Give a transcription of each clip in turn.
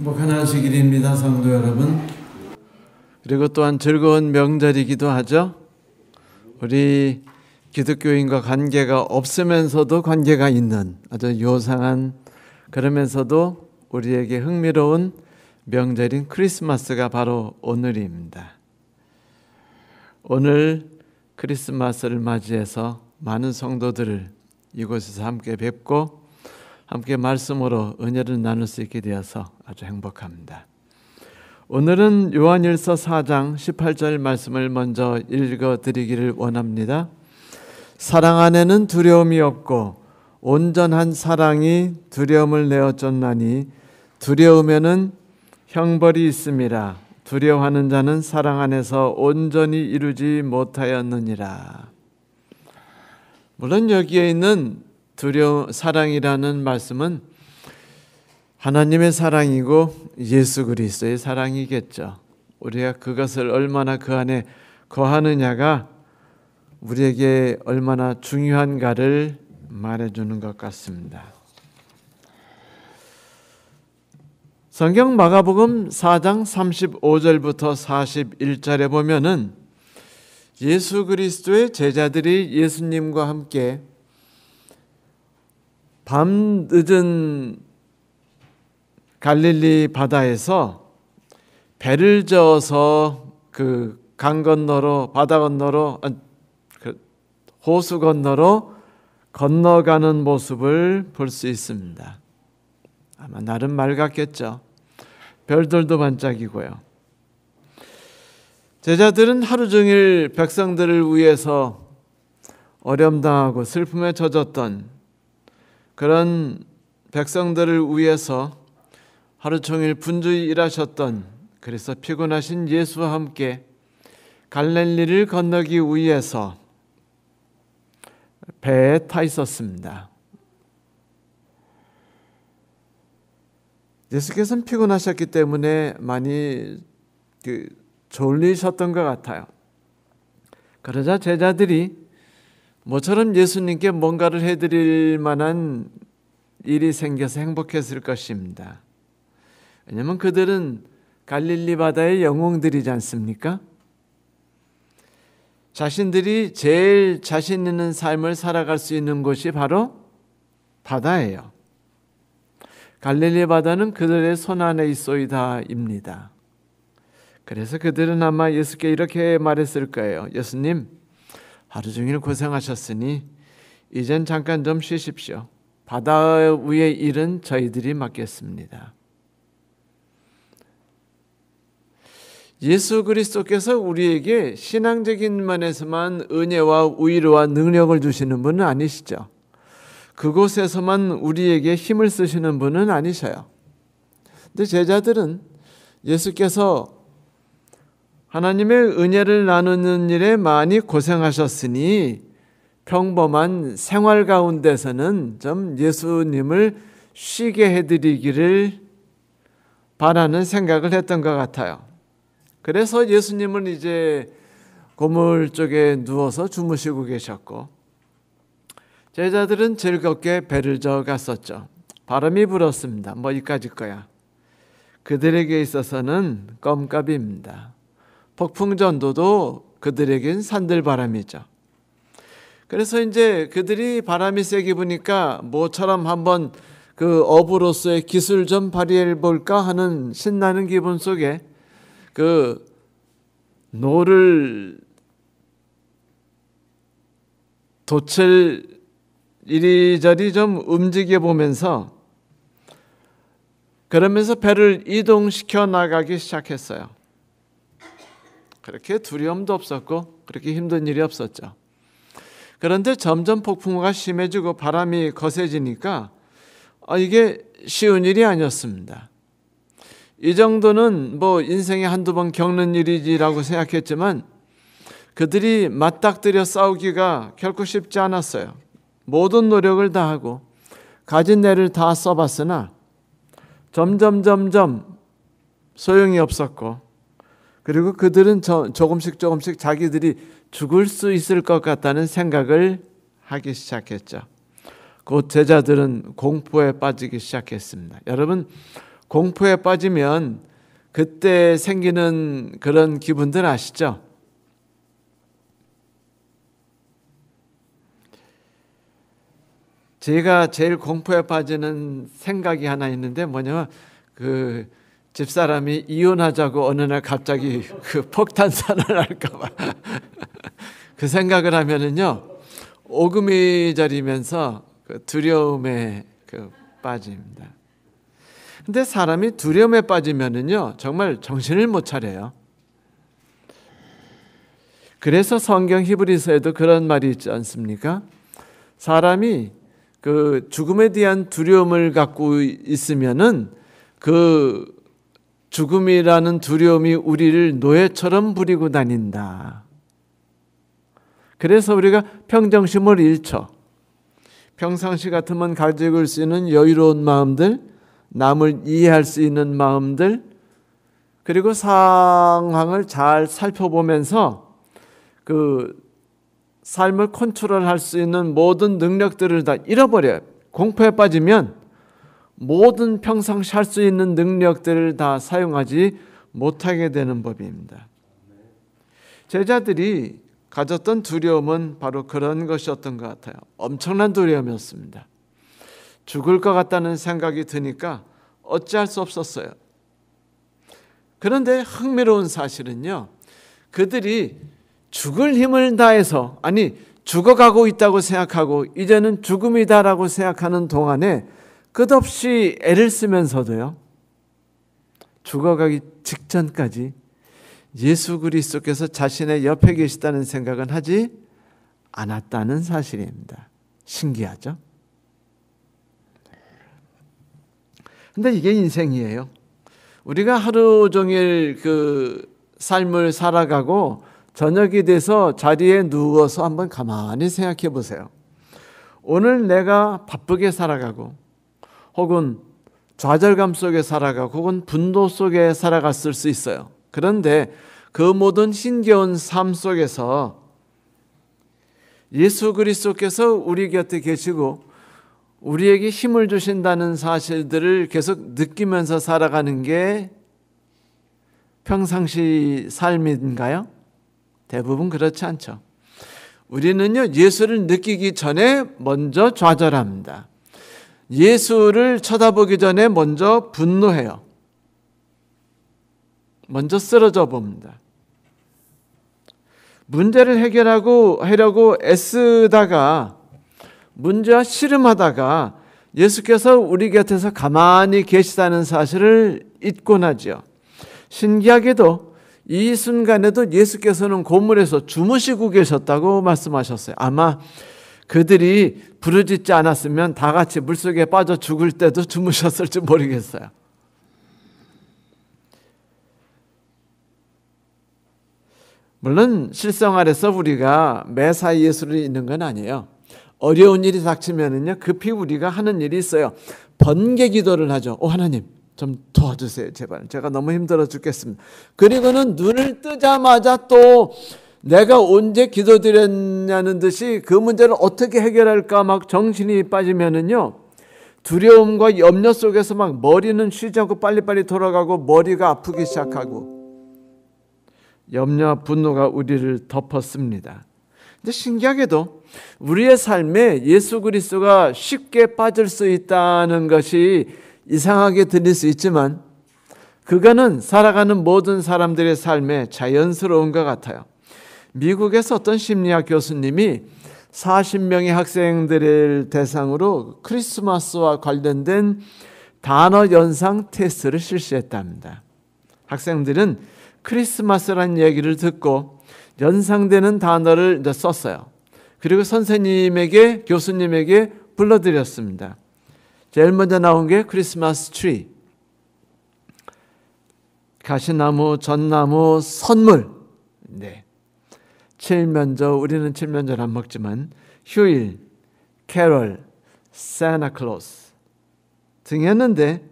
행복한 안식일입니다, 성도 여러분. 그리고 또한 즐거운 명절이기도 하죠. 우리 기독교인과 관계가 없으면서도 관계가 있는 아주 요상한, 그러면서도 우리에게 흥미로운 명절인 크리스마스가 바로 오늘입니다. 오늘 크리스마스를 맞이해서 많은 성도들을 이곳에서 함께 뵙고 함께 말씀으로 은혜를 나눌 수 있게 되어서 아주 행복합니다. 오늘은 요한일서 4장 18절 말씀을 먼저 읽어드리기를 원합니다. 사랑 안에는 두려움이 없고 온전한 사랑이 두려움을 내어 쫓나니 두려우면은 형벌이 있음이라. 두려워하는 자는 사랑 안에서 온전히 이루지 못하였느니라. 물론 여기에 있는 사랑이라는 말씀은 하나님의 사랑이고 예수 그리스도의 사랑이겠죠. 우리가 그것을 얼마나 그 안에 거하느냐가 우리에게 얼마나 중요한가를 말해주는 것 같습니다. 성경 마가복음 4장 35절부터 41절에 보면은 예수 그리스도의 제자들이 예수님과 함께 밤 늦은 갈릴리 바다에서 배를 저어서 그 강 건너로, 바다 건너로, 호수 건너로 건너가는 모습을 볼 수 있습니다. 아마 나름 맑았겠죠. 별들도 반짝이고요. 제자들은 하루 종일 백성들을 위해서 어려움당하고 슬픔에 젖었던 그런 백성들을 위해서 하루 종일 분주히 일하셨던, 그래서 피곤하신 예수와 함께 갈릴리를 건너기 위해서 배에 타 있었습니다. 예수께서는 피곤하셨기 때문에 많이 졸리셨던 것 같아요. 그러자 제자들이 모처럼 예수님께 뭔가를 해드릴 만한 일이 생겨서 행복했을 것입니다. 왜냐하면 그들은 갈릴리 바다의 영웅들이지 않습니까? 자신들이 제일 자신 있는 삶을 살아갈 수 있는 곳이 바로 바다예요. 갈릴리 바다는 그들의 손 안에 있소이다입니다. 그래서 그들은 아마 예수께 이렇게 말했을 거예요. 예수님, 하루 종일 고생하셨으니 이젠 잠깐 좀 쉬십시오. 바다 위의 일은 저희들이 맡겠습니다. 예수 그리스도께서 우리에게 신앙적인 면에서만 은혜와 위로와 능력을 주시는 분은 아니시죠. 그곳에서만 우리에게 힘을 쓰시는 분은 아니셔요. 근데 제자들은 예수께서 하나님의 은혜를 나누는 일에 많이 고생하셨으니 평범한 생활 가운데서는 좀 예수님을 쉬게 해드리기를 바라는 생각을 했던 것 같아요. 그래서 예수님은 이제 고물 쪽에 누워서 주무시고 계셨고, 제자들은 즐겁게 배를 저어 갔었죠. 바람이 불었습니다. 뭐 이까짓 거야. 그들에게 있어서는 껌값입니다. 폭풍전도도 그들에겐 산들바람이죠. 그래서 이제 그들이 바람이 세게 부니까 모처럼 한번 그 어부로서의 기술 좀 발휘해 볼까 하는 신나는 기분 속에 그 노를 돛을 이리저리 좀 움직여 보면서 그러면서 배를 이동시켜 나가기 시작했어요. 그렇게 두려움도 없었고 그렇게 힘든 일이 없었죠. 그런데 점점 폭풍우가 심해지고 바람이 거세지니까 이게 쉬운 일이 아니었습니다. 이 정도는 뭐 인생에 한두 번 겪는 일이지라고 생각했지만 그들이 맞닥뜨려 싸우기가 결코 쉽지 않았어요. 모든 노력을 다하고 가진 애를 다 써봤으나 점점 소용이 없었고, 그리고 그들은 조금씩 자기들이 죽을 수 있을 것 같다는 생각을 하기 시작했죠. 곧 제자들은 공포에 빠지기 시작했습니다. 여러분, 공포에 빠지면 그때 생기는 그런 기분들 아시죠? 제가 제일 공포에 빠지는 생각이 하나 있는데 뭐냐면 그 집사람이 이혼하자고 어느 날 갑자기 그 폭탄선을 할까봐 그 생각을 하면은요 오금이저리면서 그 두려움에 빠집니다. 근데 사람이 두려움에 빠지면은요 정말 정신을 못 차려요. 그래서 성경 히브리서에도 그런 말이 있지 않습니까? 사람이 그 죽음에 대한 두려움을 갖고 있으면은 그 죽음이라는 두려움이 우리를 노예처럼 부리고 다닌다. 그래서 우리가 평정심을 잃죠. 평상시 같으면 가지고 수 있는 여유로운 마음들, 남을 이해할 수 있는 마음들, 그리고 상황을 잘 살펴보면서 그 삶을 컨트롤할 수 있는 모든 능력들을 다 잃어버려요. 공포에 빠지면 모든 평상시 할 수 있는 능력들을 다 사용하지 못하게 되는 법입니다. 제자들이 가졌던 두려움은 바로 그런 것이었던 것 같아요. 엄청난 두려움이었습니다. 죽을 것 같다는 생각이 드니까 어찌할 수 없었어요. 그런데 흥미로운 사실은요, 그들이 죽을 힘을 다해서, 아니 죽어가고 있다고 생각하고 이제는 죽음이다라고 생각하는 동안에 끝없이 애를 쓰면서도요, 죽어가기 직전까지 예수 그리스도께서 자신의 옆에 계시다는 생각은 하지 않았다는 사실입니다. 신기하죠? 근데 이게 인생이에요. 우리가 하루 종일 그 삶을 살아가고 저녁이 돼서 자리에 누워서 한번 가만히 생각해 보세요. 오늘 내가 바쁘게 살아가고 혹은 좌절감 속에 살아가고 혹은 분노 속에 살아갔을 수 있어요. 그런데 그 모든 힘겨운 삶 속에서 예수 그리스도께서 우리 곁에 계시고 우리에게 힘을 주신다는 사실들을 계속 느끼면서 살아가는 게 평상시 삶인가요? 대부분 그렇지 않죠. 우리는요, 예수를 느끼기 전에 먼저 좌절합니다. 예수를 쳐다보기 전에 먼저 분노해요. 먼저 쓰러져 봅니다. 문제를 하려고 애쓰다가 문제와 씨름하다가 예수께서 우리 곁에서 가만히 계시다는 사실을 잊고 나죠. 신기하게도 이 순간에도 예수께서는 고물에서 주무시고 계셨다고 말씀하셨어요. 아마 그들이 부르짖지 않았으면 다 같이 물속에 빠져 죽을 때도 주무셨을지 모르겠어요. 물론 실생활에서 우리가 매사에 예수를 잊는 건 아니에요. 어려운 일이 닥치면은요, 급히 우리가 하는 일이 있어요. 번개 기도를 하죠. 하나님 좀 도와주세요 제발, 제가 너무 힘들어 죽겠습니다. 그리고는 눈을 뜨자마자 또 내가 언제 기도드렸냐는 듯이 그 문제를 어떻게 해결할까 막 정신이 빠지면은요, 두려움과 염려 속에서 막 머리는 쉬지 않고 빨리빨리 돌아가고 머리가 아프기 시작하고 염려와 분노가 우리를 덮었습니다. 근데 신기하게도 우리의 삶에 예수 그리스도가 쉽게 빠질 수 있다는 것이 이상하게 들릴 수 있지만 그거는 살아가는 모든 사람들의 삶에 자연스러운 것 같아요. 미국에서 어떤 심리학 교수님이 40명의 학생들을 대상으로 크리스마스와 관련된 단어 연상 테스트를 실시했답니다. 학생들은 크리스마스라는 얘기를 듣고 연상되는 단어를 썼어요. 그리고 선생님에게, 교수님에게 불러드렸습니다. 제일 먼저 나온 게 크리스마스 트리, 가시나무, 전나무, 선물, 네. 칠면조, 우리는 칠면조를 안 먹지만 휴일, 캐럴, 산타클로스 등이었는데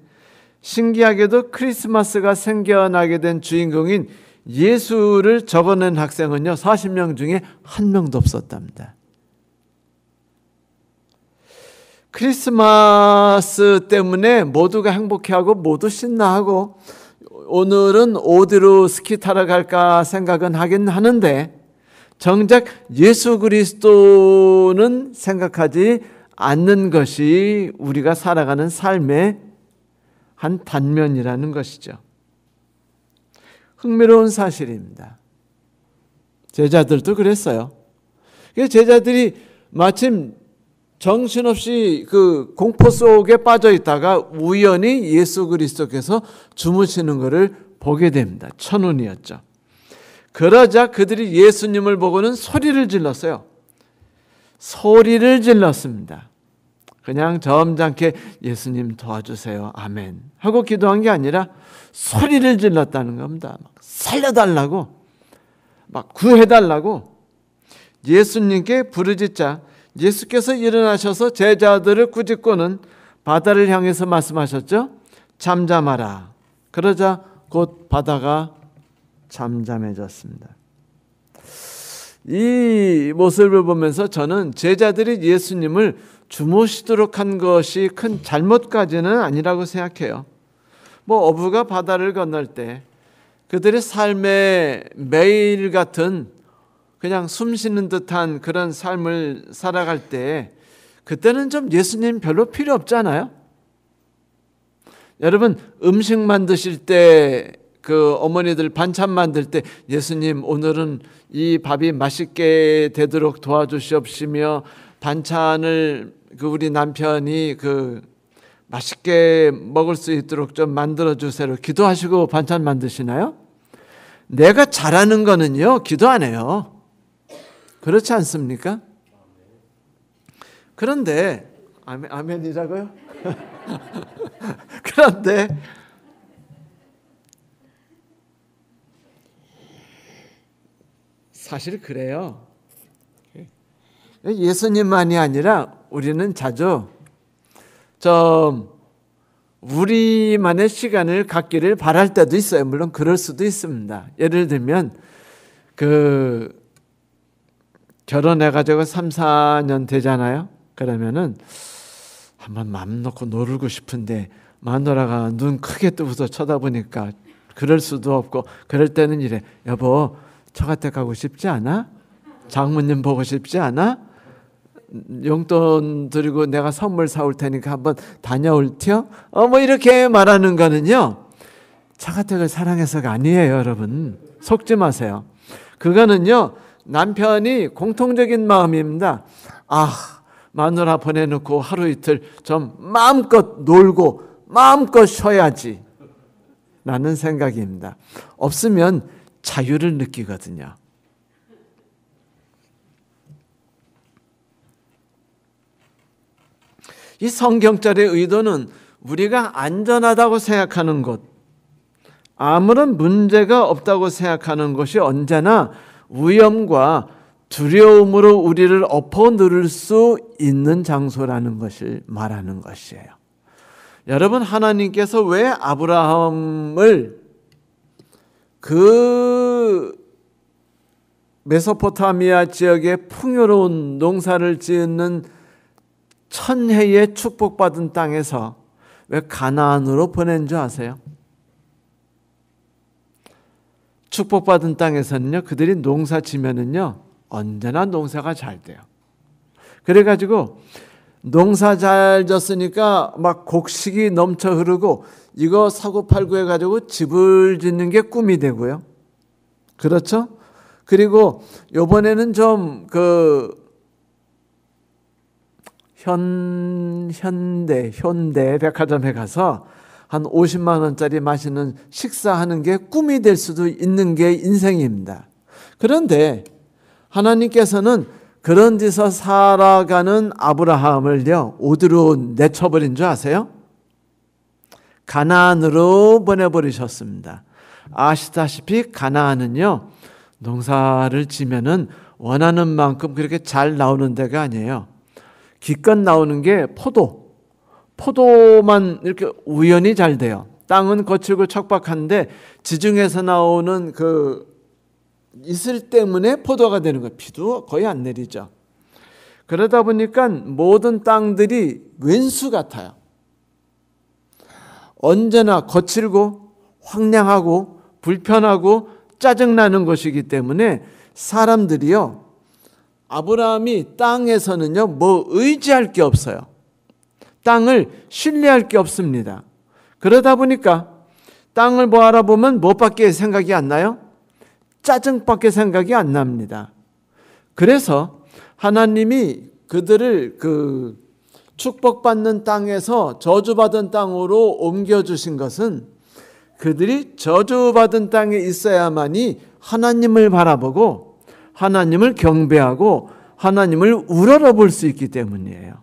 신기하게도 크리스마스가 생겨나게 된 주인공인 예수를 적어낸 학생은요, 40명 중에 한 명도 없었답니다. 크리스마스 때문에 모두가 행복해하고 모두 신나하고 오늘은 어디로 스키 타러 갈까 생각은 하긴 하는데 정작 예수 그리스도는 생각하지 않는 것이 우리가 살아가는 삶의 한 단면이라는 것이죠. 흥미로운 사실입니다. 제자들도 그랬어요. 제자들이 마침 정신없이 그 공포 속에 빠져 있다가 우연히 예수 그리스도께서 주무시는 것을 보게 됩니다. 천운이었죠. 그러자 그들이 예수님을 보고는 소리를 질렀어요. 소리를 질렀습니다. 그냥 점잖게 예수님 도와주세요. 아멘 하고 기도한 게 아니라 소리를 질렀다는 겁니다. 막 살려달라고, 막 구해달라고 예수님께 부르짖자 예수께서 일어나셔서 제자들을 꾸짖고는 바다를 향해서 말씀하셨죠. 잠잠하라. 그러자 곧 바다가 잠잠해졌습니다. 이 모습을 보면서 저는 제자들이 예수님을 주무시도록 한 것이 큰 잘못까지는 아니라고 생각해요. 어부가 바다를 건널 때 그들의 삶에 매일 같은 그냥 숨 쉬는 듯한 그런 삶을 살아갈 때 그때는 좀 예수님 별로 필요 없잖아요. 여러분 음식 만드실 때 그 어머니들 반찬 만들 때 예수님 오늘은 이 밥이 맛있게 되도록 도와주시옵시며 반찬을 우리 남편이 맛있게 먹을 수 있도록 좀 만들어 주세요. 기도하시고 반찬 만드시나요? 내가 잘하는 거는요 기도 안 해요. 그렇지 않습니까? 그런데 아멘이라고요? 그런데 사실 그래요. 예수님만이 아니라 우리는 자주 우리만의 시간을 갖기를 바랄 때도 있어요. 물론 그럴 수도 있습니다. 예를 들면 결혼해가지고 3, 4년 되잖아요. 그러면은 한번 마음 놓고 놀고 싶은데 마누라가 눈 크게 뜨고서 쳐다보니까 그럴 수도 없고 그럴 때는 이래. 여보 처갓댁 가고 싶지 않아? 장모님 보고 싶지 않아? 용돈 드리고 내가 선물 사올 테니까 한번 다녀올 티요? 이렇게 말하는 거는요 처갓댁을 사랑해서가 아니에요. 여러분 속지 마세요. 그거는요 남편이 공통적인 마음입니다. 마누라 보내놓고 하루 이틀 좀 마음껏 놀고 마음껏 쉬어야지 라는 생각입니다. 없으면 자유를 느끼거든요. 이 성경절의 의도는 우리가 안전하다고 생각하는 것, 아무런 문제가 없다고 생각하는 것이 언제나 위험과 두려움으로 우리를 엎어 누를 수 있는 장소라는 것을 말하는 것이에요. 여러분 하나님께서 왜 아브라함을 메소포타미아 지역에 풍요로운 농사를 짓는 천혜의 축복받은 땅에서 왜 가나안으로 보낸 줄 아세요? 축복받은 땅에서는요 그들이 농사 지면은요 언제나 농사가 잘 돼요. 그래가지고 농사 잘 졌으니까 막 곡식이 넘쳐 흐르고 이거 사고팔고 해가지고 집을 짓는 게 꿈이 되고요. 그렇죠? 그리고 요번에는 좀 현대 백화점에 가서 한 50만 원짜리 맛있는 식사하는 게 꿈이 될 수도 있는 게 인생입니다. 그런데 하나님께서는 그런 데서 살아가는 아브라함을요 어디로 내쳐버린 줄 아세요? 가나안으로 보내버리셨습니다. 아시다시피 가나안은요 농사를 지면은 원하는 만큼 그렇게 잘 나오는 데가 아니에요. 기껏 나오는 게 포도만 이렇게 우연히 잘 돼요. 땅은 거칠고 척박한데 지중해에서 나오는 이슬 때문에 포도가 되는 거예요. 비도 거의 안 내리죠. 그러다 보니까 모든 땅들이 왼수 같아요. 언제나 거칠고 황량하고 불편하고 짜증나는 것이기 때문에 사람들이요, 아브라함이 땅에서는요 뭐 의지할 게 없어요. 땅을 신뢰할 게 없습니다. 그러다 보니까 땅을 알아보면 뭐밖에 생각이 안 나요? 짜증밖에 생각이 안 납니다. 그래서 하나님이 그들을 축복받는 땅에서 저주받은 땅으로 옮겨주신 것은 그들이 저주받은 땅에 있어야만이 하나님을 바라보고 하나님을 경배하고 하나님을 우러러볼 수 있기 때문이에요.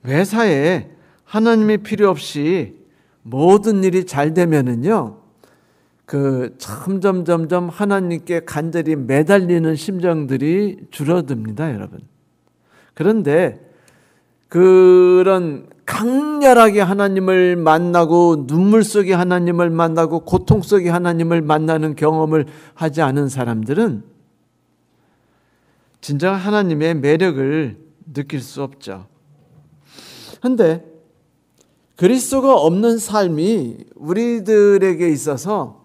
회사에 하나님이 필요 없이 모든 일이 잘 되면은요, 점점 하나님께 간절히 매달리는 심정들이 줄어듭니다, 여러분. 그런데 그런 강렬하게 하나님을 만나고 눈물 속에 하나님을 만나고 고통 속에 하나님을 만나는 경험을 하지 않은 사람들은 진정 하나님의 매력을 느낄 수 없죠. 그런데 그리스도가 없는 삶이 우리들에게 있어서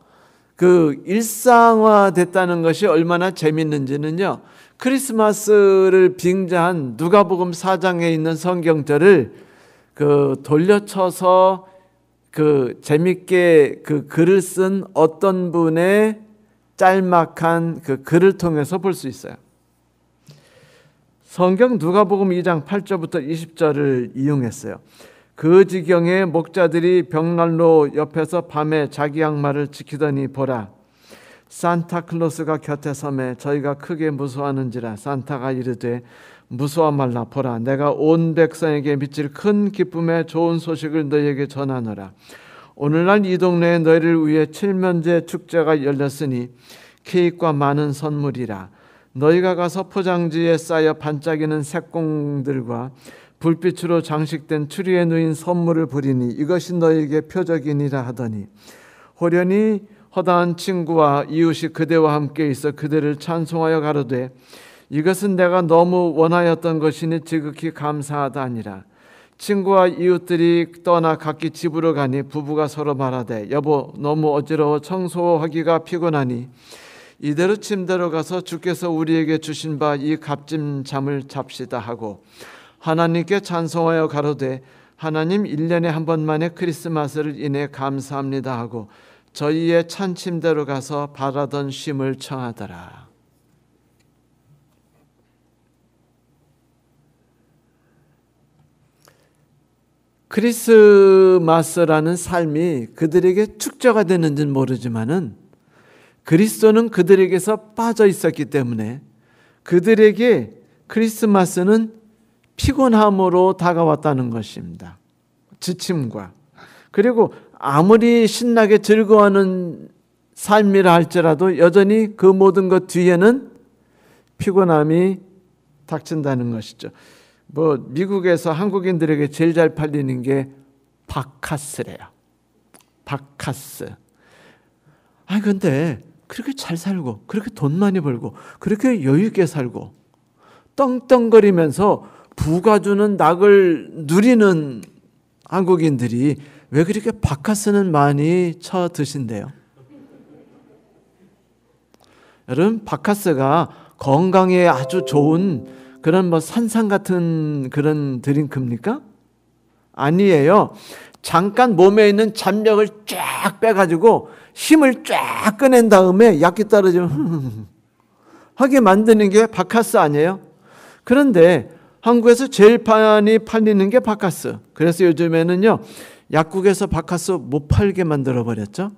일상화됐다는 것이 얼마나 재밌는지는요, 크리스마스를 빙자한 누가복음 4장에 있는 성경절을 돌려쳐서 재밌게 글을 쓴 어떤 분의 짤막한 글을 통해서 볼 수 있어요. 성경 누가복음 2장 8절부터 20절을 이용했어요. 그 지경에 목자들이 벽난로 옆에서 밤에 자기 양말을 지키더니 보라, 산타클로스가 곁에 서매 저희가 크게 무서워하는지라. 산타가 이르되 무서워 말라. 보라, 내가 온 백성에게 미칠 큰 기쁨의 좋은 소식을 너희에게 전하노라. 오늘날 이 동네에 너희를 위해 칠면제 축제가 열렸으니 케이크와 많은 선물이라. 너희가 가서 포장지에 쌓여 반짝이는 색공들과 불빛으로 장식된 추리에 누인 선물을 보리니 이것이 너희에게 표적이니라 하더니, 호련히 허다한 친구와 이웃이 그대와 함께 있어 그대를 찬송하여 가로되 이것은 내가 너무 원하였던 것이니 지극히 감사하다 하니라. 친구와 이웃들이 떠나 각기 집으로 가니 부부가 서로 말하되 여보 너무 어지러워 청소하기가 피곤하니 이대로 침대로 가서 주께서 우리에게 주신 바 이 값진 잠을 잡시다 하고 하나님께 찬송하여 가로되 하나님 1년에 한 번만의 크리스마스를 인해 감사합니다 하고 저희의 찬 침대로 가서 바라던 쉼을 청하더라. 크리스마스라는 삶이 그들에게 축제가 되는지는 모르지만은 그리스도는 그들에게서 빠져 있었기 때문에 그들에게 크리스마스는 피곤함으로 다가왔다는 것입니다. 지침과. 그리고 아무리 신나게 즐거워하는 삶이라 할지라도 여전히 그 모든 것 뒤에는 피곤함이 닥친다는 것이죠. 미국에서 한국인들에게 제일 잘 팔리는 게 바카스래요. 바카스. 근데 그렇게 잘 살고 그렇게 돈 많이 벌고 그렇게 여유 있게 살고 떵떵거리면서 부가 주는 낙을 누리는 한국인들이 왜 그렇게 바카스는 많이 쳐 드신대요? 여러분, 바카스가 건강에 아주 좋은 그런 산삼 같은 그런 드링크입니까? 아니에요. 잠깐 몸에 있는 잡력을 쫙 빼가지고 힘을 쫙 꺼낸 다음에 약이 떨어지면 하게 만드는 게 바카스 아니에요? 그런데 한국에서 제일 많이 팔리는 게 바카스. 그래서 요즘에는요 약국에서 바카스 못 팔게 만들어 버렸죠.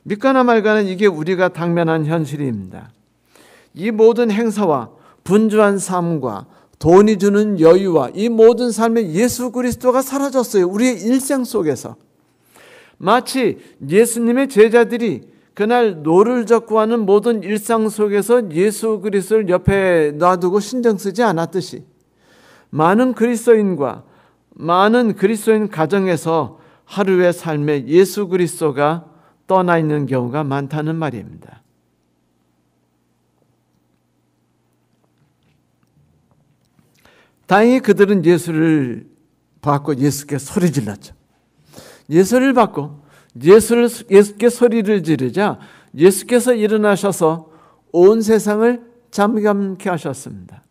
믿거나 말거나 이게 우리가 당면한 현실입니다. 이 모든 행사와 분주한 삶과 돈이 주는 여유와 이 모든 삶에 예수 그리스도가 사라졌어요. 우리의 일생 속에서. 마치 예수님의 제자들이 그날 노를 젓고 하는 모든 일상 속에서 예수 그리스도를 옆에 놔두고 신경 쓰지 않았듯이 많은 그리스도인 가정에서 하루의 삶에 예수 그리스도가 떠나 있는 경우가 많다는 말입니다. 다행히 그들은 예수를 받고 예수께 소리 질렀죠. 예수를 받고 예수께 소리를 지르자 예수께서 일어나셔서 온 세상을 잠잠케 하셨습니다.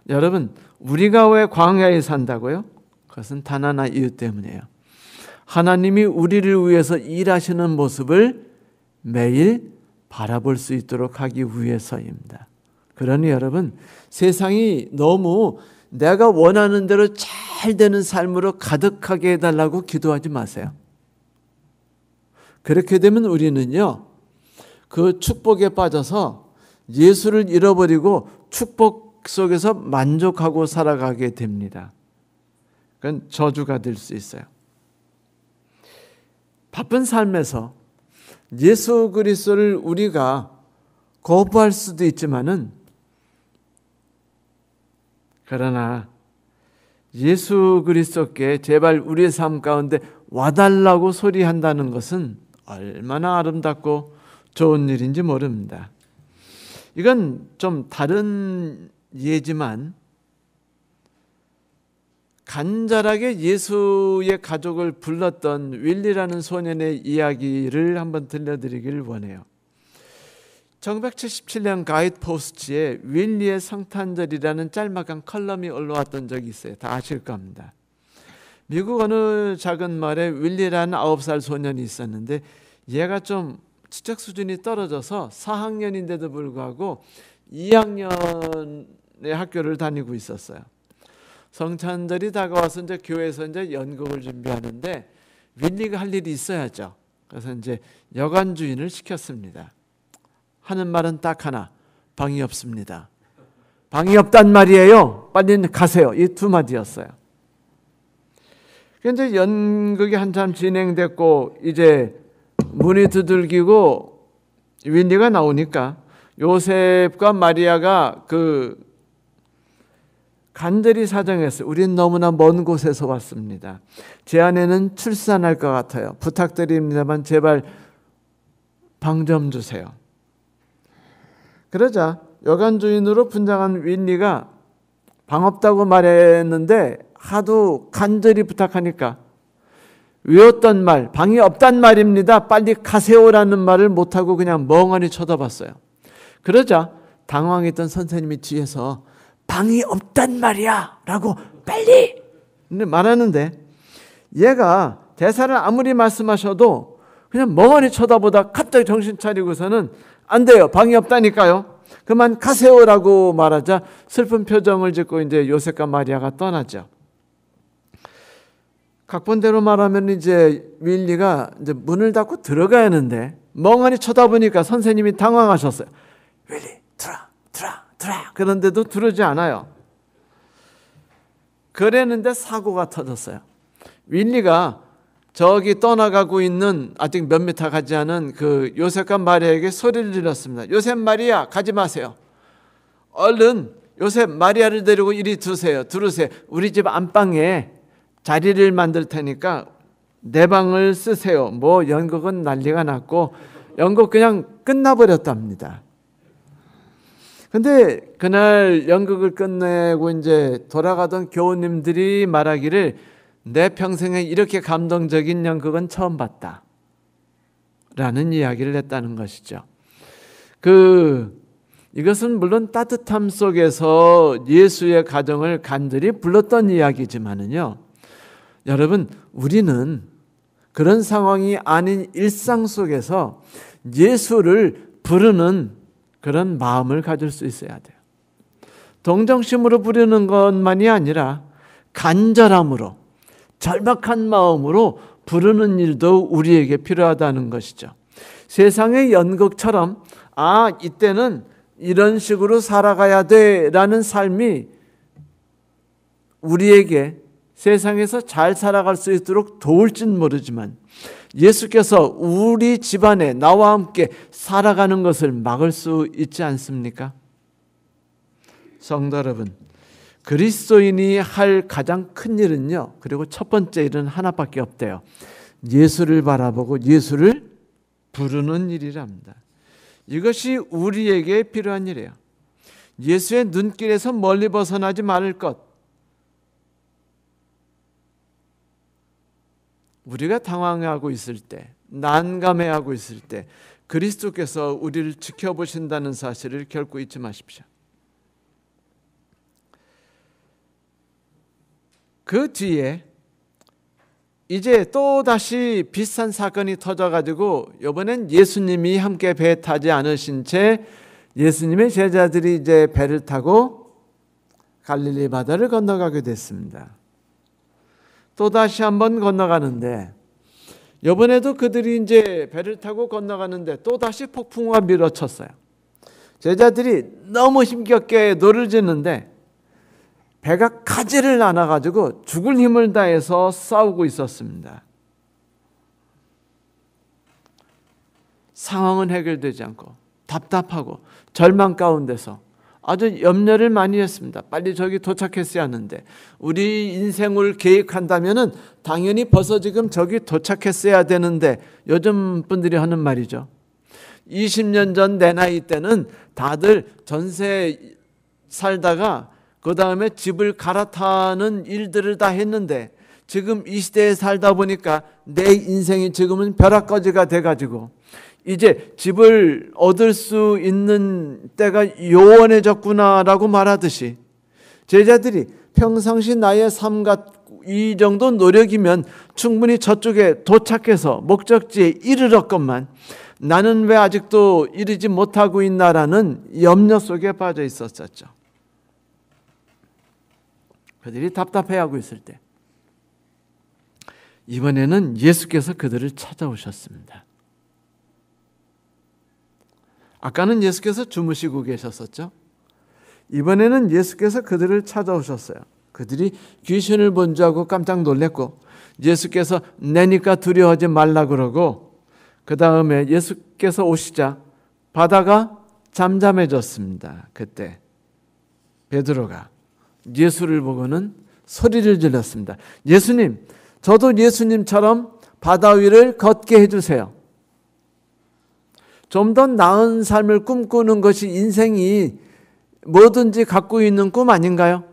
여러분, 우리가 왜 광야에 산다고요? 그것은 단 하나 이유 때문이에요. 하나님이 우리를 위해서 일하시는 모습을 매일 바라볼 수 있도록 하기 위해서입니다. 그러니 여러분, 세상이 너무 내가 원하는 대로 잘 되는 삶으로 가득하게 해달라고 기도하지 마세요. 그렇게 되면 우리는요, 그 축복에 빠져서 예수를 잃어버리고 축복 속에서 만족하고 살아가게 됩니다. 그건 저주가 될 수 있어요. 바쁜 삶에서 예수 그리스도를 우리가 거부할 수도 있지만은, 그러나 예수 그리스도께 제발 우리의 삶 가운데 와달라고 소리한다는 것은 얼마나 아름답고 좋은 일인지 모릅니다. 이건 좀 다른 예지만 간절하게 예수의 가족을 불렀던 윌리라는 소년의 이야기를 한번 들려드리길 원해요. 1977년 가이드포스트에 윌리의 성탄절이라는 짤막한 컬럼이 올라왔던 적이 있어요. 다 아실 겁니다. 미국 어느 작은 마을에 윌리라는 9살 소년이 있었는데 얘가 좀 지적 수준이 떨어져서 4학년인데도 불구하고 2학년의 학교를 다니고 있었어요. 성탄절이 다가와서 이제 교회에서 이제 연극을 준비하는데 윌리가 할 일이 있어야죠. 그래서 이제 여관 주인을 시켰습니다. 하는 말은 딱 하나, 방이 없습니다. 방이 없단 말이에요. 빨리 가세요. 이 두 마디였어요. 이제 연극이 한참 진행됐고 이제 문이 두들기고 윌리가 나오니까 요셉과 마리아가 간절히 사정했어요. 우린 너무나 먼 곳에서 왔습니다. 제 아내는 출산할 것 같아요. 부탁드립니다만 제발 방 좀 주세요. 그러자 여관 주인으로 분장한 윌리가 방 없다고 말했는데 하도 간절히 부탁하니까 외웠던 말, 방이 없단 말입니다. 빨리 가세요라는 말을 못하고 그냥 멍하니 쳐다봤어요. 그러자 당황했던 선생님이 뒤에서 방이 없단 말이야 라고 빨리 말하는데 얘가 대사를 아무리 말씀하셔도 그냥 멍하니 쳐다보다 갑자기 정신 차리고서는 안 돼요. 방이 없다니까요. 그만 가세요라고 말하자 슬픈 표정을 짓고 이제 요셉과 마리아가 떠나죠. 각본대로 말하면 이제 윌리가 이제 문을 닫고 들어가야 하는데 멍하니 쳐다보니까 선생님이 당황하셨어요. 윌리, 들어와. 그런데도 들어오지 않아요. 그랬는데 사고가 터졌어요. 윌리가 저기 떠나가고 있는 아직 몇 미터 가지 않은 그 요셉과 마리아에게 소리를 질렀습니다. 요셉, 마리아 가지 마세요. 얼른 요셉, 마리아를 데리고 이리 들으세요. 우리 집 안방에 자리를 만들 테니까 내 방을 쓰세요. 뭐 연극은 난리가 났고 연극 그냥 끝나버렸답니다. 근데 그날 연극을 끝내고 이제 돌아가던 교우님들이 말하기를 내 평생에 이렇게 감동적인 연극은 처음 봤다 라는 이야기를 했다는 것이죠. 이것은 물론 따뜻함 속에서 예수의 가정을 간절히 불렀던 이야기지만은요, 여러분, 우리는 그런 상황이 아닌 일상 속에서 예수를 부르는 그런 마음을 가질 수 있어야 돼요. 동정심으로 부르는 것만이 아니라 간절함으로, 절박한 마음으로 부르는 일도 우리에게 필요하다는 것이죠. 세상의 연극처럼 이때는 이런 식으로 살아가야 돼라는 삶이 우리에게 세상에서 잘 살아갈 수 있도록 도울진 모르지만 예수께서 우리 집안에 나와 함께 살아가는 것을 막을 수 있지 않습니까? 성도 여러분, 그리스도인이 할 가장 큰 일은요, 그리고 첫 번째 일은 하나밖에 없대요. 예수를 바라보고 예수를 부르는 일이랍니다. 이것이 우리에게 필요한 일이에요. 예수의 눈길에서 멀리 벗어나지 말을 것, 우리가 당황하고 있을 때, 난감해하고 있을 때 그리스도께서 우리를 지켜보신다는 사실을 결코 잊지 마십시오. 그 뒤에 이제 또다시 비슷한 사건이 터져가지고 이번엔 예수님이 함께 배에 타지 않으신 채 예수님의 제자들이 이제 배를 타고 갈릴리 바다를 건너가게 됐습니다. 또다시 한번 건너가는데 이번에도 그들이 이제 배를 타고 건너가는데 또다시 폭풍우가 밀어쳤어요. 제자들이 너무 힘겹게 노를 짓는데 배가 가지를 않아가지고 죽을 힘을 다해서 싸우고 있었습니다. 상황은 해결되지 않고 답답하고 절망 가운데서 아주 염려를 많이 했습니다. 빨리 저기 도착했어야 하는데, 우리 인생을 계획한다면은 당연히 벌써 지금 저기 도착했어야 되는데, 요즘 분들이 하는 말이죠. 20년 전 내 나이 때는 다들 전세 살다가 그 다음에 집을 갈아타는 일들을 다 했는데, 지금 이 시대에 살다 보니까 내 인생이 지금은 벼락거지가 돼가지고 이제 집을 얻을 수 있는 때가 요원해졌구나라고 말하듯이, 제자들이 평상시 나의 삶과 이 정도 노력이면 충분히 저쪽에 도착해서 목적지에 이르렀건만 나는 왜 아직도 이르지 못하고 있나라는 염려 속에 빠져 있었었죠. 그들이 답답해하고 있을 때 이번에는 예수께서 그들을 찾아오셨습니다. 아까는 예수께서 주무시고 계셨었죠. 이번에는 예수께서 그들을 찾아오셨어요. 그들이 귀신을 본 줄 알고 깜짝 놀랐고, 예수께서 내니까 두려워하지 말라 그러고, 그 다음에 예수께서 오시자 바다가 잠잠해졌습니다. 그때 베드로가 예수를 보고는 소리를 질렀습니다. 예수님, 저도 예수님처럼 바다 위를 걷게 해주세요. 좀 더 나은 삶을 꿈꾸는 것이 인생이 뭐든지 갖고 있는 꿈 아닌가요?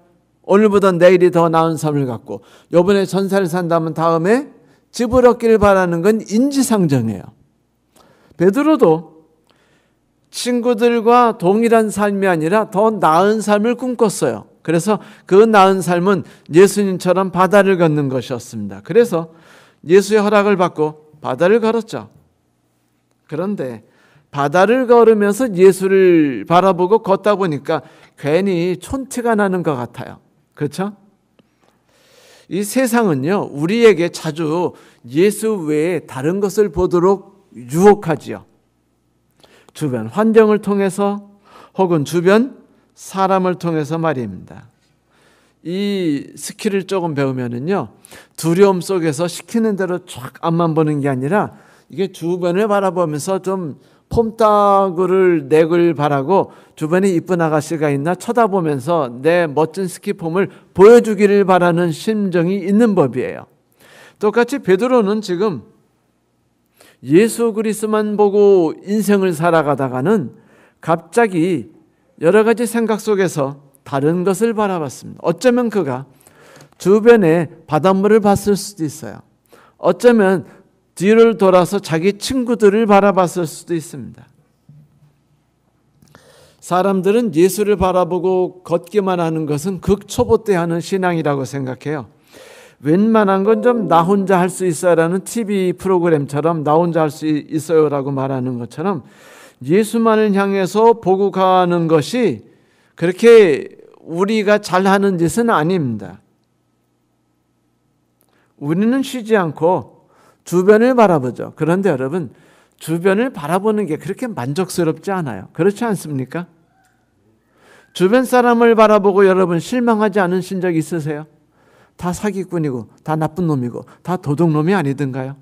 오늘보다 내일이 더 나은 삶을 갖고, 이번에 전세를 산다면 다음에 집을 얻기를 바라는 건 인지상정이에요. 베드로도 친구들과 동일한 삶이 아니라 더 나은 삶을 꿈꿨어요. 그래서 그 나은 삶은 예수님처럼 바다를 걷는 것이었습니다. 그래서 예수의 허락을 받고 바다를 걸었죠. 그런데 바다를 걸으면서 예수를 바라보고 걷다 보니까 괜히 촌티가 나는 것 같아요. 그렇죠? 이 세상은요, 우리에게 자주 예수 외에 다른 것을 보도록 유혹하지요. 주변 환경을 통해서 혹은 주변 사람을 통해서 말입니다. 이 스킬을 조금 배우면은요, 두려움 속에서 시키는 대로 쫙 앞만 보는 게 아니라 이게 주변을 바라보면서 좀 폼따구를 내길 바라고 주변에 이쁜 아가씨가 있나 쳐다보면서 내 멋진 스키폼을 보여주기를 바라는 심정이 있는 법이에요. 똑같이 베드로는 지금 예수 그리스도만 보고 인생을 살아가다가는 갑자기 여러 가지 생각 속에서 다른 것을 바라봤습니다. 어쩌면 그가 주변에 바닷물을 봤을 수도 있어요. 어쩌면 뒤를 돌아서 자기 친구들을 바라봤을 수도 있습니다. 사람들은 예수를 바라보고 걷기만 하는 것은 극초보 때 하는 신앙이라고 생각해요. 웬만한 건 좀 나 혼자 할 수 있어요라는 TV 프로그램처럼 나 혼자 할 수 있어요라고 말하는 것처럼 예수만을 향해서 보고 가는 것이 그렇게 우리가 잘하는 짓은 아닙니다. 우리는 쉬지 않고 주변을 바라보죠. 그런데 여러분, 주변을 바라보는 게 그렇게 만족스럽지 않아요. 그렇지 않습니까? 주변 사람을 바라보고 여러분 실망하지 않으신 적 있으세요? 다 사기꾼이고 다 나쁜 놈이고 다 도둑놈이 아니던가요?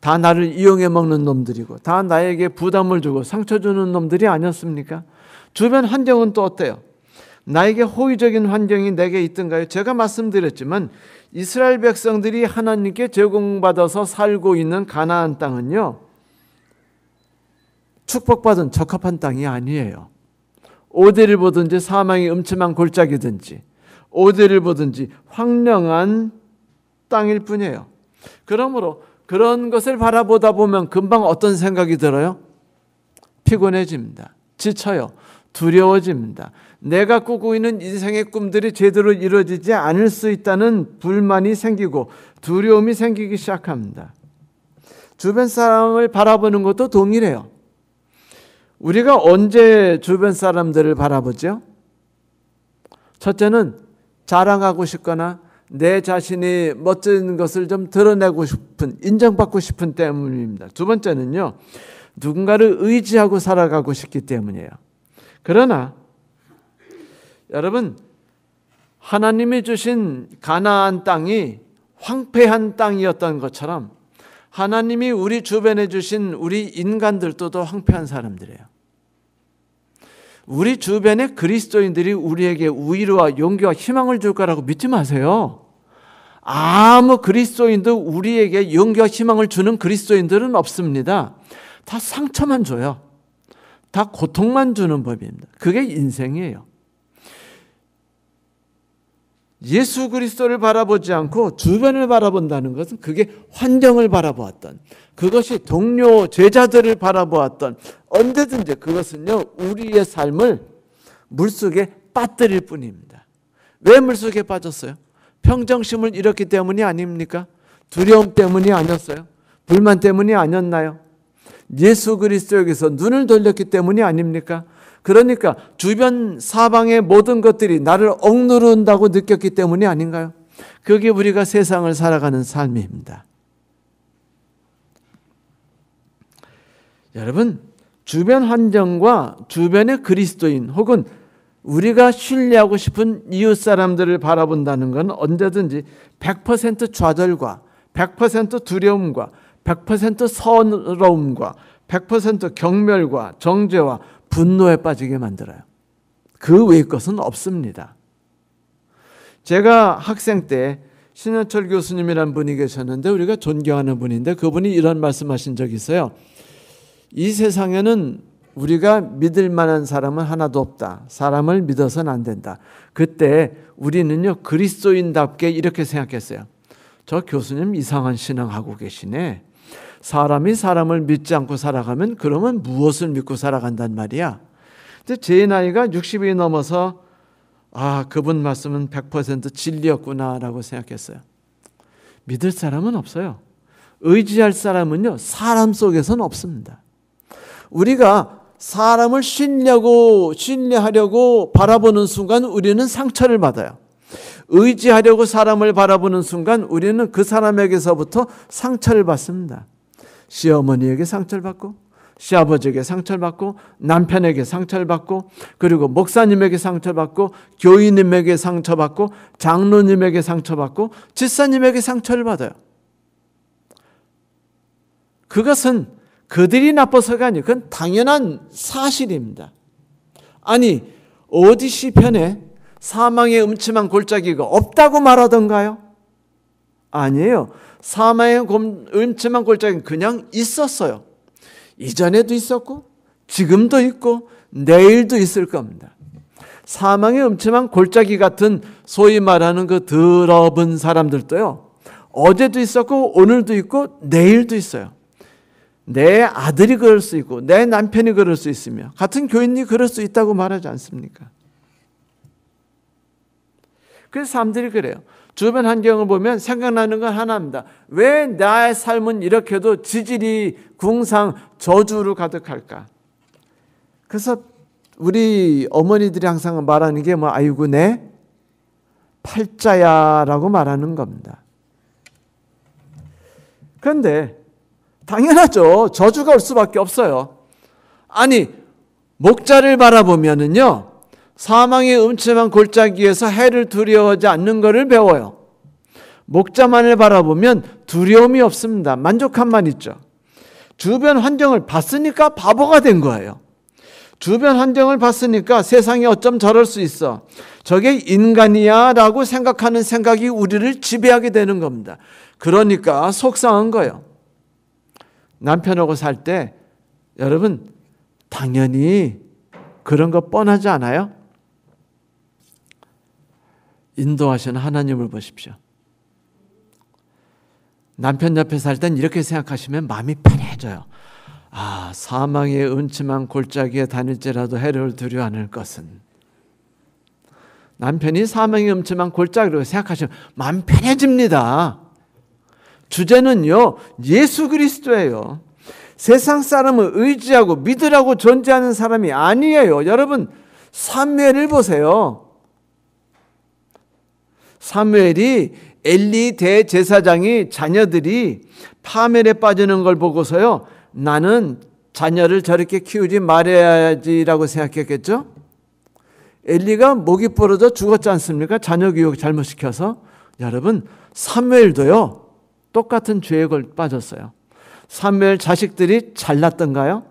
다 나를 이용해 먹는 놈들이고 다 나에게 부담을 주고 상처 주는 놈들이 아니었습니까? 주변 환경은 또 어때요? 나에게 호의적인 환경이 내게 있던가요? 제가 말씀드렸지만 이스라엘 백성들이 하나님께 제공받아서 살고 있는 가나안 땅은요, 축복받은 적합한 땅이 아니에요. 오대를 보든지 사망의 음침한 골짜기든지 오대를 보든지 황량한 땅일 뿐이에요. 그러므로 그런 것을 바라보다 보면 금방 어떤 생각이 들어요? 피곤해집니다. 지쳐요. 두려워집니다. 내가 꾸고 있는 인생의 꿈들이 제대로 이루어지지 않을 수 있다는 불만이 생기고 두려움이 생기기 시작합니다. 주변 사람을 바라보는 것도 동일해요. 우리가 언제 주변 사람들을 바라보죠? 첫째는 자랑하고 싶거나 내 자신이 멋진 것을 좀 드러내고 싶은, 인정받고 싶은 때문입니다. 두 번째는요, 누군가를 의지하고 살아가고 싶기 때문이에요. 그러나 여러분, 하나님이 주신 가나안 땅이 황폐한 땅이었던 것처럼 하나님이 우리 주변에 주신 우리 인간들도 황폐한 사람들이에요. 우리 주변의 그리스도인들이 우리에게 위로와 용기와 희망을 줄 거라고 믿지 마세요. 아무 그리스도인도 우리에게 용기와 희망을 주는 그리스도인들은 없습니다. 다 상처만 줘요. 다 고통만 주는 법입니다. 그게 인생이에요. 예수 그리스도를 바라보지 않고 주변을 바라본다는 것은 그게 환경을 바라보았던, 그것이 동료 제자들을 바라보았던, 언제든지 그것은요 우리의 삶을 물속에 빠뜨릴 뿐입니다. 왜 물속에 빠졌어요? 평정심을 잃었기 때문이 아닙니까? 두려움 때문이 아니었어요? 불만 때문이 아니었나요? 예수 그리스도에게서 눈을 돌렸기 때문이 아닙니까? 그러니까 주변 사방의 모든 것들이 나를 억누른다고 느꼈기 때문이 아닌가요? 그게 우리가 세상을 살아가는 삶입니다. 여러분, 주변 환경과 주변의 그리스도인 혹은 우리가 신뢰하고 싶은 이웃 사람들을 바라본다는 건 언제든지 100% 좌절과 100% 두려움과 100% 서러움과 100% 경멸과 정죄와 분노에 빠지게 만들어요. 그 외의 것은 없습니다. 제가 학생 때 신현철 교수님이라는 분이 계셨는데 우리가 존경하는 분인데 그분이 이런 말씀하신 적이 있어요. 이 세상에는 우리가 믿을 만한 사람은 하나도 없다. 사람을 믿어서는 안 된다. 그때 우리는요 그리스도인답게 이렇게 생각했어요. 저 교수님 이상한 신앙하고 계시네. 사람이 사람을 믿지 않고 살아가면 그러면 무엇을 믿고 살아간단 말이야. 근데 제 나이가 60이 넘어서 그분 말씀은 100% 진리였구나라고 생각했어요. 믿을 사람은 없어요. 의지할 사람은요 사람 속에서는 없습니다. 우리가 사람을 신뢰하려고 바라보는 순간 우리는 상처를 받아요. 의지하려고 사람을 바라보는 순간 우리는 그 사람에게서부터 상처를 받습니다. 시어머니에게 상처를 받고 시아버지에게 상처를 받고 남편에게 상처를 받고 그리고 목사님에게 상처를 받고 교인님에게 상처받고 장로님에게 상처받고 집사님에게 상처를 받아요. 그것은 그들이 나빠서가 아니에요. 그건 당연한 사실입니다. 아니 어디 시편에 사망의 음침한 골짜기가 없다고 말하던가요? 아니에요. 사망의 음침한 골짜기는 그냥 있었어요. 이전에도 있었고 지금도 있고 내일도 있을 겁니다. 사망의 음침한 골짜기 같은 소위 말하는 그 더러운 사람들도요. 어제도 있었고 오늘도 있고 내일도 있어요. 내 아들이 그럴 수 있고 내 남편이 그럴 수 있으며 같은 교인이 그럴 수 있다고 말하지 않습니까? 그래서 사람들이 그래요. 주변 환경을 보면 생각나는 건 하나입니다. 왜 나의 삶은 이렇게도 지질이 궁상 저주로 가득할까? 그래서 우리 어머니들이 항상 말하는 게 아이고 내 팔자야라고 말하는 겁니다. 그런데 당연하죠. 저주가 올 수밖에 없어요. 아니 목자를 바라보면은요. 사망의 음침한 골짜기에서 해를 두려워하지 않는 것을 배워요. 목자만을 바라보면 두려움이 없습니다. 만족함만 있죠. 주변 환경을 봤으니까 바보가 된 거예요. 주변 환경을 봤으니까 세상이 어쩜 저럴 수 있어. 저게 인간이야 라고 생각하는 생각이 우리를 지배하게 되는 겁니다. 그러니까 속상한 거예요. 남편하고 살 때 여러분 당연히 그런 거 뻔하지 않아요? 인도하시는 하나님을 보십시오. 남편 옆에 살 땐 이렇게 생각하시면 마음이 편해져요. 아, 사망의 음침한 골짜기에 다닐지라도 해를 두려 않을 것은. 남편이 사망의 음침한 골짜기로 생각하시면 마음 편해집니다. 주제는요, 예수 그리스도예요. 세상 사람을 의지하고 믿으라고 존재하는 사람이 아니에요. 여러분, 사무엘을 보세요. 사무엘이 엘리 대제사장이 자녀들이 파멸에 빠지는 걸 보고서요, 나는 자녀를 저렇게 키우지 말아야지라고 생각했겠죠? 엘리가 목이 부러져 죽었지 않습니까? 자녀 교육 잘못시켜서. 여러분, 사무엘도요, 똑같은 죄에 빠졌어요. 사무엘 자식들이 잘났던가요?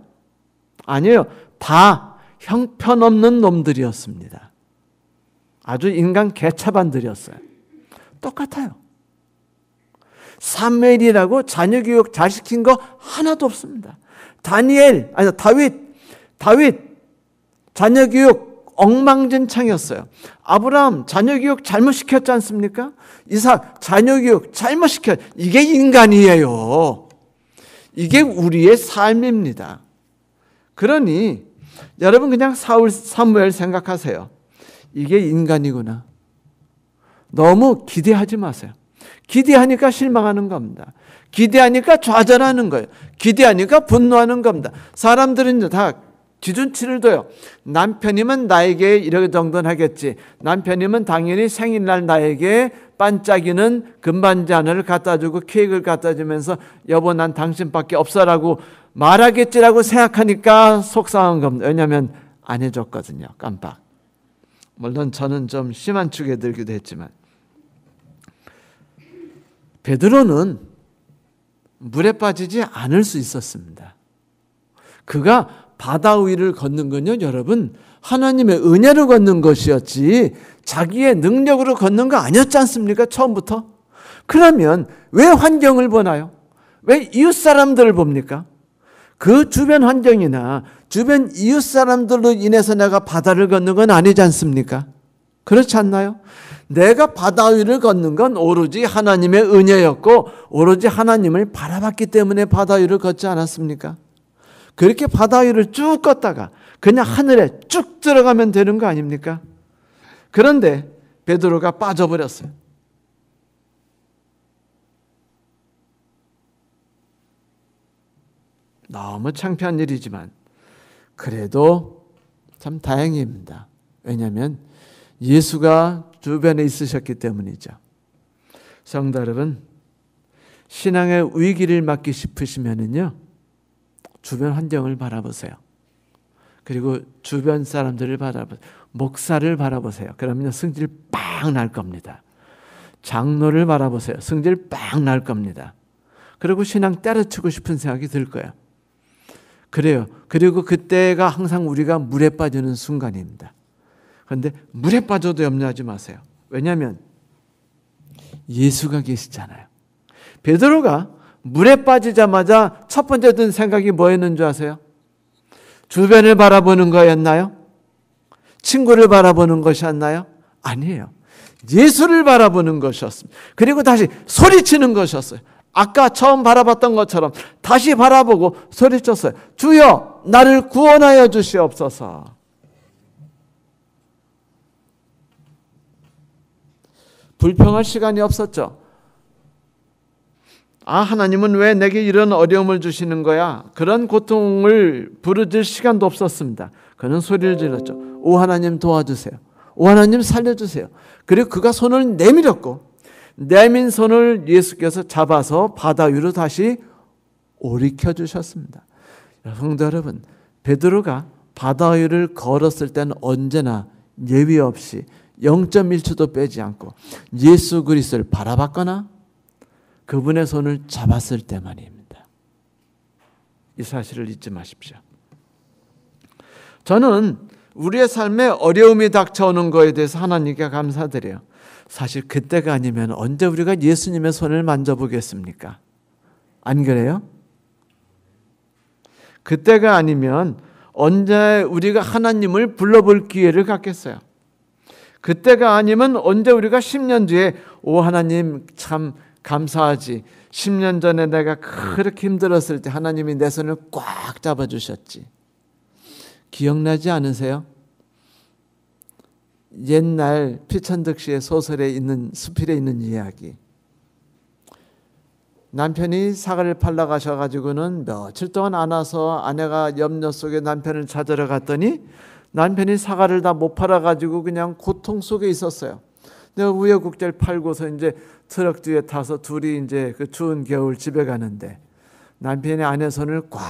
아니에요. 다 형편없는 놈들이었습니다. 아주 인간 개차반들이었어요. 똑같아요. 사무엘이라고 자녀 교육 잘 시킨 거 하나도 없습니다. 다윗 자녀 교육 엉망진창이었어요. 아브라함 자녀 교육 잘못 시켰지 않습니까? 이삭 자녀 교육 잘못 시켰. 이게 인간이에요. 이게 우리의 삶입니다. 그러니 여러분 그냥 사무엘 생각하세요. 이게 인간이구나. 너무 기대하지 마세요. 기대하니까 실망하는 겁니다. 기대하니까 좌절하는 거예요. 기대하니까 분노하는 겁니다. 사람들은 다 기준치를 둬요. 남편이면 나에게 이런 정도는 하겠지. 남편이면 당연히 생일날 나에게 반짝이는 금반지 하나를 갖다 주고 케이크를 갖다 주면서 여보 난 당신밖에 없어라고 말하겠지라고 생각하니까 속상한 겁니다. 왜냐하면 안 해줬거든요. 깜빡. 물론 저는 좀 심한 축에 들기도 했지만 베드로는 물에 빠지지 않을 수 있었습니다. 그가 바다 위를 걷는 건요, 여러분, 하나님의 은혜로 걷는 것이었지 자기의 능력으로 걷는 거 아니었지 않습니까? 처음부터. 그러면 왜 환경을 보나요? 왜 이웃 사람들을 봅니까? 그 주변 환경이나 주변 이웃 사람들로 인해서 내가 바다를 걷는 건 아니지 않습니까? 그렇지 않나요? 내가 바다 위를 걷는 건 오로지 하나님의 은혜였고 오로지 하나님을 바라봤기 때문에 바다 위를 걷지 않았습니까? 그렇게 바다 위를 쭉 걷다가 그냥 하늘에 쭉 들어가면 되는 거 아닙니까? 그런데 베드로가 빠져버렸어요. 너무 창피한 일이지만 그래도 참 다행입니다. 왜냐하면 예수가 주변에 있으셨기 때문이죠. 성도 여러분, 신앙의 위기를 맞기 싶으시면은요, 주변 환경을 바라보세요. 그리고 주변 사람들을 바라보세요. 목사를 바라보세요. 그러면 승질 빵 날 겁니다. 장로를 바라보세요. 승질 빵 날 겁니다. 그리고 신앙 때려치고 싶은 생각이 들 거예요. 그래요. 그리고 그때가 항상 우리가 물에 빠지는 순간입니다. 그런데 물에 빠져도 염려하지 마세요. 왜냐하면 예수가 계시잖아요. 베드로가 물에 빠지자마자 첫 번째 든 생각이 뭐였는 줄 아세요? 주변을 바라보는 거였나요? 친구를 바라보는 것이었나요? 아니에요. 예수를 바라보는 것이었습니다. 그리고 다시 소리치는 것이었어요. 아까 처음 바라봤던 것처럼 다시 바라보고 소리쳤어요. 주여 나를 구원하여 주시옵소서. 불평할 시간이 없었죠. 아, 하나님은 왜 내게 이런 어려움을 주시는 거야? 그런 고통을 부르질 시간도 없었습니다. 그는 소리를 질렀죠. 오 하나님 도와주세요. 오 하나님 살려주세요. 그리고 그가 손을 내밀었고 내민 손을 예수께서 잡아서 바다 위로 다시 오리켜 주셨습니다. 성도 여러분, 베드로가 바다 위를 걸었을 때는 언제나 예외 없이 0.1초도 빼지 않고 예수 그리스도를 바라봤거나 그분의 손을 잡았을 때만입니다. 이 사실을 잊지 마십시오. 저는 우리의 삶에 어려움이 닥쳐오는 것에 대해서 하나님께 감사드려요. 사실 그때가 아니면 언제 우리가 예수님의 손을 만져보겠습니까? 안 그래요? 그때가 아니면 언제 우리가 하나님을 불러볼 기회를 갖겠어요? 그때가 아니면 언제 우리가 10년 뒤에 오 하나님 참 감사하지. 10년 전에 내가 그렇게 힘들었을 때 하나님이 내 손을 꽉 잡아주셨지. 기억나지 않으세요? 옛날 피천득 씨의 소설에 있는 수필에 있는 이야기. 남편이 사과를 팔러 가셔가지고는 며칠 동안 안 와서 아내가 염려 속에 남편을 찾으러 갔더니 남편이 사과를 다 못 팔아가지고 그냥 고통 속에 있었어요. 내가 우여곡절 팔고서 이제 트럭 뒤에 타서 둘이 이제 그 추운 겨울 집에 가는데 남편이 아내 손을 꽉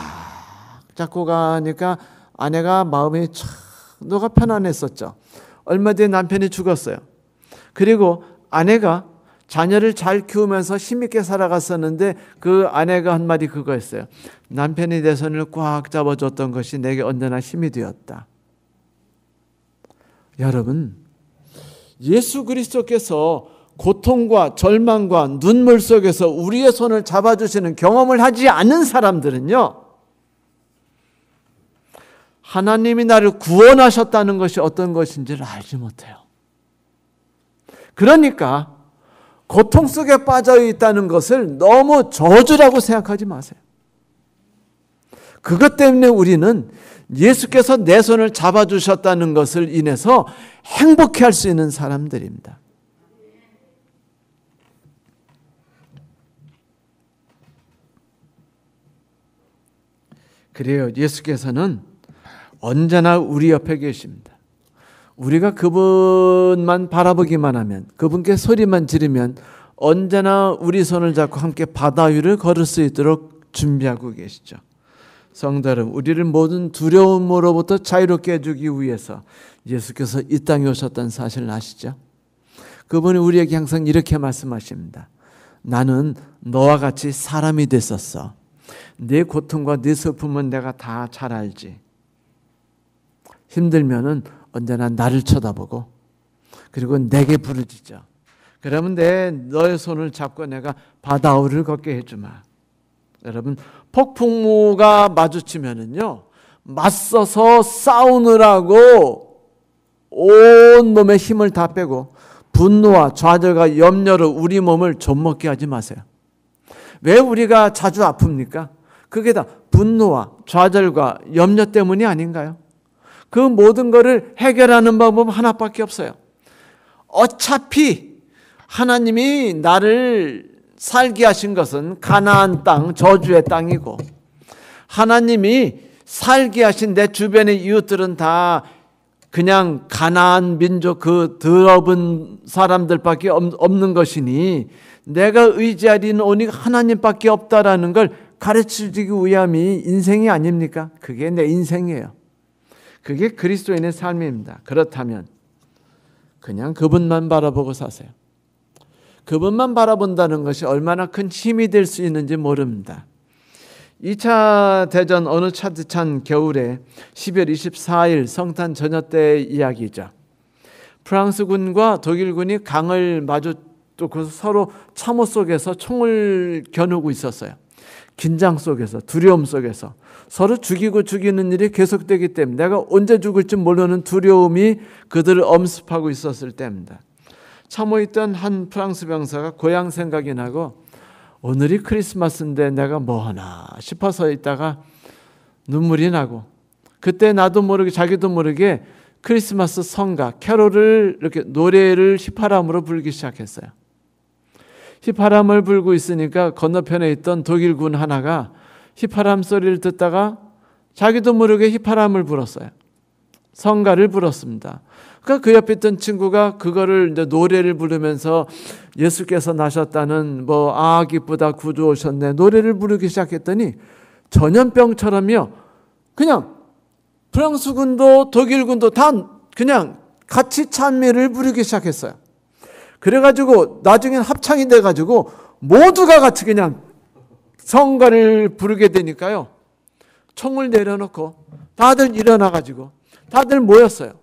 잡고 가니까 아내가 마음이 너가 편안했었죠. 얼마 뒤에 남편이 죽었어요. 그리고 아내가 자녀를 잘 키우면서 힘있게 살아갔었는데 그 아내가 한 말이 그거였어요. 남편이 내 손을 꽉 잡아줬던 것이 내게 언제나 힘이 되었다. 여러분, 예수 그리스도께서 고통과 절망과 눈물 속에서 우리의 손을 잡아주시는 경험을 하지 않은 사람들은요, 하나님이 나를 구원하셨다는 것이 어떤 것인지를 알지 못해요. 그러니까 고통 속에 빠져 있다는 것을 너무 저주라고 생각하지 마세요. 그것 때문에 우리는 예수께서 내 손을 잡아주셨다는 것을 인해서 행복해할 수 있는 사람들입니다. 그래요. 예수께서는 언제나 우리 옆에 계십니다. 우리가 그분만 바라보기만 하면, 그분께 소리만 지르면 언제나 우리 손을 잡고 함께 바다 위를 걸을 수 있도록 준비하고 계시죠. 성도 여러분, 우리를 모든 두려움으로부터 자유롭게 해주기 위해서 예수께서 이 땅에 오셨다는 사실을 아시죠? 그분이 우리에게 항상 이렇게 말씀하십니다. 나는 너와 같이 사람이 됐었어. 네 고통과 네 슬픔은 내가 다 잘 알지. 힘들면은 언제나 나를 쳐다보고 그리고 내게 부르짖어. 그러면 너의 손을 잡고 내가 바다 위를 걷게 해주마. 여러분, 폭풍우가 마주치면은요, 맞서서 싸우느라고 온 몸의 힘을 다 빼고 분노와 좌절과 염려로 우리 몸을 좀먹게 하지 마세요. 왜 우리가 자주 아픕니까? 그게 다 분노와 좌절과 염려 때문이 아닌가요? 그 모든 것을 해결하는 방법 하나밖에 없어요. 어차피 하나님이 나를 살게 하신 것은 가나안 땅, 저주의 땅이고, 하나님이 살게 하신 내 주변의 이웃들은 다 그냥 가나안 민족 그 더러운 사람들밖에 없는 것이니 내가 의지하리는 오직 하나님밖에 없다라는 걸 가르쳐주기 위함이 인생이 아닙니까? 그게 내 인생이에요. 그게 그리스도인의 삶입니다. 그렇다면 그냥 그분만 바라보고 사세요. 그분만 바라본다는 것이 얼마나 큰 힘이 될 수 있는지 모릅니다. 2차 대전 어느 차디찬 겨울에 12월 24일 성탄 저녁 때의 이야기죠. 프랑스군과 독일군이 강을 마주 뚫고서 서로 참호 속에서 총을 겨누고 있었어요. 긴장 속에서, 두려움 속에서 서로 죽이고 죽이는 일이 계속되기 때문에 내가 언제 죽을지 모르는 두려움이 그들을 엄습하고 있었을 때입니다. 참호 있던 한 프랑스 병사가 고향 생각이 나고 오늘이 크리스마스인데 내가 뭐 하나 싶어서 있다가 눈물이 나고, 그때 나도 모르게 자기도 모르게 크리스마스 성가 캐롤을 이렇게 노래를 휘파람으로 불기 시작했어요. 휘파람을 불고 있으니까 건너편에 있던 독일군 하나가 휘파람 소리를 듣다가 자기도 모르게 휘파람을 불었어요. 성가를 불었습니다. 그러니까 그 옆에 있던 친구가 그거를 이제 노래를 부르면서 예수께서 나셨다는 기쁘다 구주 오셨네 노래를 부르기 시작했더니 전염병처럼요, 그냥 프랑스군도 독일군도 다 그냥 같이 찬미를 부르기 시작했어요. 그래가지고 나중엔 합창이 돼가지고 모두가 같이 그냥 성가를 부르게 되니까요, 총을 내려놓고 다들 일어나가지고 다들 모였어요.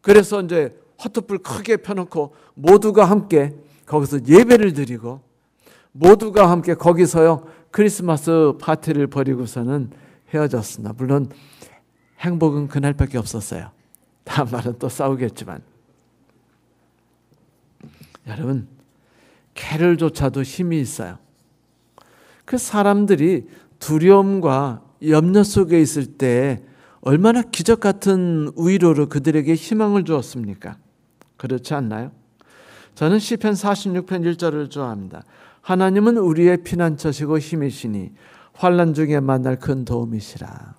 그래서 이제 화투불 크게 펴놓고 모두가 함께 거기서 예배를 드리고 모두가 함께 거기서요 크리스마스 파티를 벌이고서는 헤어졌습니다. 물론 행복은 그날밖에 없었어요. 다음 날은 또 싸우겠지만. 여러분, 개를조차도 힘이 있어요. 그 사람들이 두려움과 염려 속에 있을 때 얼마나 기적 같은 위로로 그들에게 희망을 주었습니까? 그렇지 않나요? 저는 시편 46편 1절을 좋아합니다. 하나님은 우리의 피난처시고 힘이시니 환난 중에 만날 큰 도움이시라.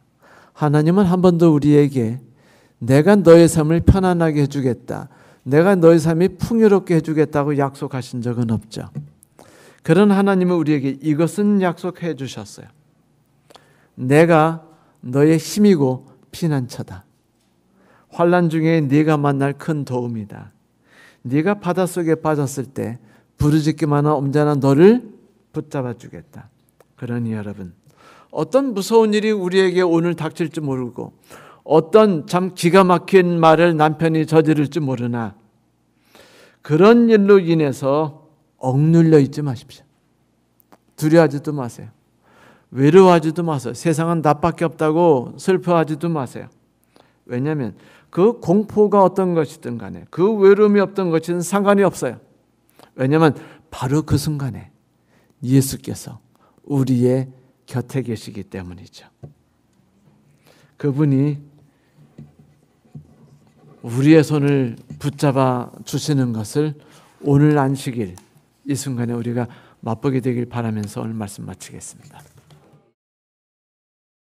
하나님은 한 번도 우리에게 내가 너의 삶을 편안하게 해주겠다, 내가 너의 삶이 풍요롭게 해주겠다고 약속하신 적은 없죠. 그런 하나님은 우리에게 이것은 약속해 주셨어요. 내가 너의 힘이고 피난처다. 환난 중에 네가 만날 큰 도움이다. 네가 바닷속에 빠졌을 때 부르짖기만 하면 언제나 너를 붙잡아 주겠다. 그러니 여러분, 어떤 무서운 일이 우리에게 오늘 닥칠지 모르고 어떤 참 기가 막힌 말을 남편이 저지를지 모르나 그런 일로 인해서 억눌려 있지 마십시오. 두려워하지도 마세요. 외로워하지도 마세요. 세상은 나밖에 없다고 슬퍼하지도 마세요. 왜냐하면 그 공포가 어떤 것이든 간에 그 외로움이 어떤 것이든 상관이 없어요. 왜냐하면 바로 그 순간에 예수께서 우리의 곁에 계시기 때문이죠. 그분이 우리의 손을 붙잡아 주시는 것을 오늘 안식일 이 순간에 우리가 맛보게 되길 바라면서 오늘 말씀 마치겠습니다.